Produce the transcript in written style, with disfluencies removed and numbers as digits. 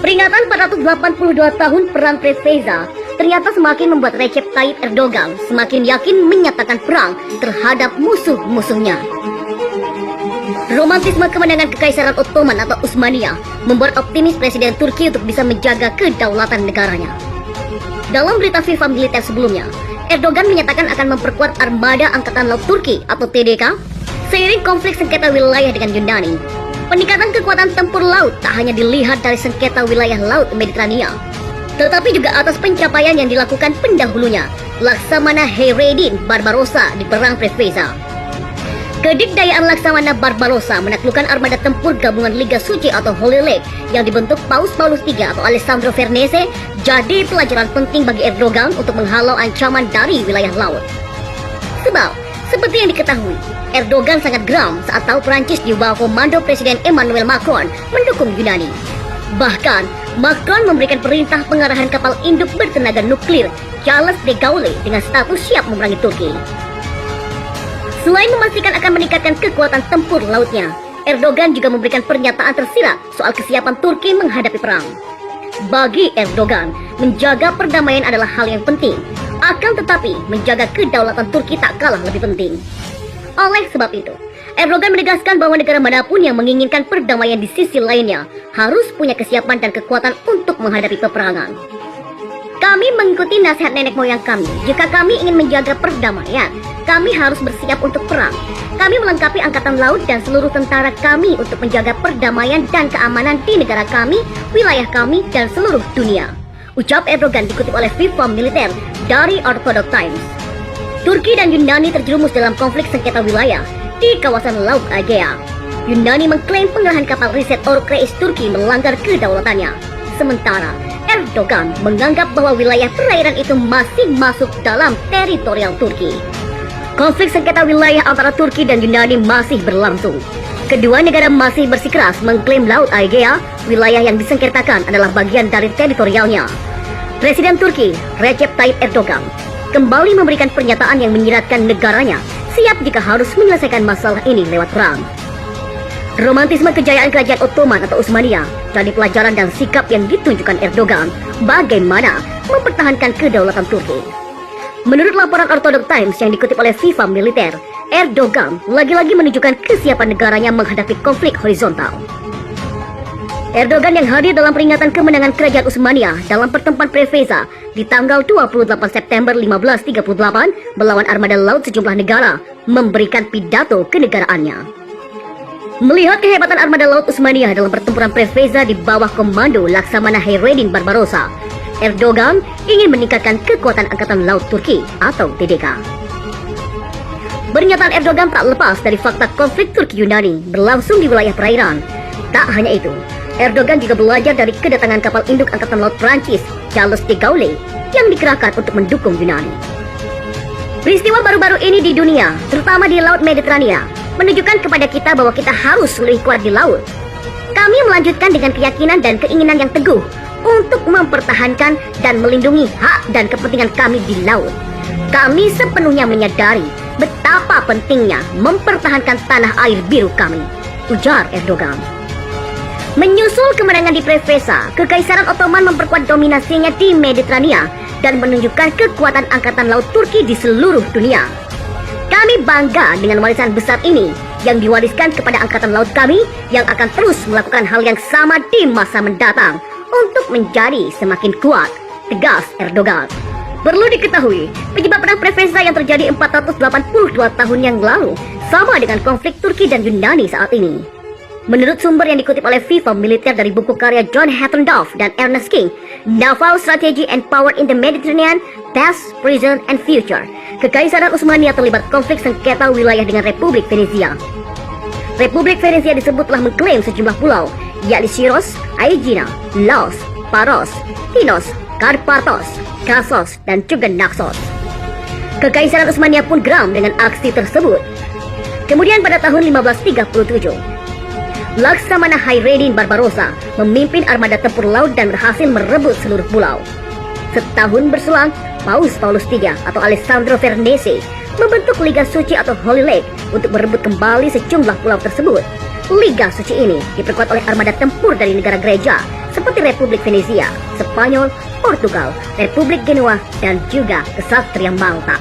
Peringatan 482 tahun Perang Preveza ternyata semakin membuat Recep Tayyip Erdogan semakin yakin menyatakan perang terhadap musuh-musuhnya. Romantisme kemenangan Kekaisaran Ottoman atau Utsmaniyah membuat optimis Presiden Turki untuk bisa menjaga kedaulatan negaranya. Dalam berita FIFA militer sebelumnya, Erdogan menyatakan akan memperkuat armada Angkatan Laut Turki atau TDK seiring konflik sengketa wilayah dengan Yunani. Peningkatan kekuatan tempur laut tak hanya dilihat dari sengketa wilayah Laut Mediterania, tetapi juga atas pencapaian yang dilakukan pendahulunya, Laksamana Hayreddin Barbarossa di Perang Preveza. Kedikdayaan Laksamana Barbarossa menaklukkan armada tempur gabungan Liga Suci atau Holy League yang dibentuk Paus Paulus III atau Alessandro Farnese jadi pelajaran penting bagi Erdogan untuk menghalau ancaman dari wilayah laut. Sebab, seperti yang diketahui, Erdogan sangat geram saat tahu Prancis di bawah komando Presiden Emmanuel Macron mendukung Yunani. Bahkan, Macron memberikan perintah pengarahan kapal induk bertenaga nuklir Charles de Gaulle dengan status siap memerangi Turki. Selain memastikan akan meningkatkan kekuatan tempur lautnya, Erdogan juga memberikan pernyataan tersirat soal kesiapan Turki menghadapi perang. Bagi Erdogan, menjaga perdamaian adalah hal yang penting. Akan tetapi, menjaga kedaulatan Turki tak kalah lebih penting. Oleh sebab itu, Erdogan menegaskan bahwa negara manapun yang menginginkan perdamaian di sisi lainnya harus punya kesiapan dan kekuatan untuk menghadapi peperangan. Kami mengikuti nasihat nenek moyang kami. Jika kami ingin menjaga perdamaian, kami harus bersiap untuk perang. Kami melengkapi angkatan laut dan seluruh tentara kami untuk menjaga perdamaian dan keamanan di negara kami, wilayah kami, dan seluruh dunia. Ucap Erdogan dikutip oleh FIFA militer dari Orthodox Times. Turki dan Yunani terjerumus dalam konflik sengketa wilayah di kawasan Laut Aegea. Yunani mengklaim pengerahan kapal riset Orkreis Turki melanggar kedaulatannya. Sementara Erdogan menganggap bahwa wilayah perairan itu masih masuk dalam teritorial Turki. Konflik sengketa wilayah antara Turki dan Yunani masih berlangsung. Kedua negara masih bersikeras mengklaim Laut Aegea, wilayah yang disengketakan adalah bagian dari teritorialnya. Presiden Turki, Recep Tayyip Erdogan, kembali memberikan pernyataan yang menyiratkan negaranya siap jika harus menyelesaikan masalah ini lewat perang. Romantisme kejayaan kerajaan Ottoman atau Utsmaniyah jadi pelajaran dan sikap yang ditunjukkan Erdogan bagaimana mempertahankan kedaulatan Turki. Menurut laporan Orthodox Times yang dikutip oleh FIFA militer, Erdogan lagi-lagi menunjukkan kesiapan negaranya menghadapi konflik horizontal. Erdogan yang hadir dalam peringatan kemenangan kerajaan Utsmaniyah dalam pertempuran Preveza di tanggal 28 September 1538 melawan armada laut sejumlah negara memberikan pidato kenegaraannya. Melihat kehebatan armada laut Utsmaniyah dalam pertempuran Preveza di bawah komando Laksamana Hayreddin Barbarossa, Erdogan ingin meningkatkan kekuatan Angkatan Laut Turki atau TDK. Pernyataan Erdogan tak lepas dari fakta konflik Turki-Yunani berlangsung di wilayah perairan. Tak hanya itu, Erdogan juga belajar dari kedatangan kapal induk Angkatan Laut Prancis, Charles de Gaulle, yang dikerahkan untuk mendukung Yunani. Peristiwa baru-baru ini di dunia, terutama di Laut Mediterania, menunjukkan kepada kita bahwa kita harus lebih kuat di laut. Kami melanjutkan dengan keyakinan dan keinginan yang teguh untuk mempertahankan dan melindungi hak dan kepentingan kami di laut. Kami sepenuhnya menyadari betapa pentingnya mempertahankan tanah air biru kami, ujar Erdogan. Menyusul kemenangan di Preveza, Kekaisaran Ottoman memperkuat dominasinya di Mediterania dan menunjukkan kekuatan Angkatan Laut Turki di seluruh dunia. Kami bangga dengan warisan besar ini yang diwariskan kepada Angkatan Laut kami yang akan terus melakukan hal yang sama di masa mendatang untuk menjadi semakin kuat, tegas Erdogan. Perlu diketahui, penyebab perang Preveza yang terjadi 482 tahun yang lalu sama dengan konflik Turki dan Yunani saat ini. Menurut sumber yang dikutip oleh FIFA militer dari buku karya John Hattendorf dan Ernest King, Naval Strategy and Power in the Mediterranean, Past, Present, and Future, Kekaisaran Utsmaniyah terlibat konflik sengketa wilayah dengan Republik Venezia. Republik Venezia disebut telah mengklaim sejumlah pulau, yakni Syros, Aegina, Laos, Paros, Tinos, Karpathos, Kassos, dan juga Naxos. Kekaisaran Utsmaniyah pun geram dengan aksi tersebut. Kemudian pada tahun 1537, Laksamana Hayreddin Barbarossa memimpin armada tempur laut dan berhasil merebut seluruh pulau. Setahun berselang, Paus Paulus III atau Alessandro Farnese membentuk Liga Suci atau Holy League untuk merebut kembali sejumlah pulau tersebut. Liga Suci ini diperkuat oleh armada tempur dari negara gereja seperti Republik Venesia, Spanyol, Portugal, Republik Genoa, dan juga Kesatria Malta.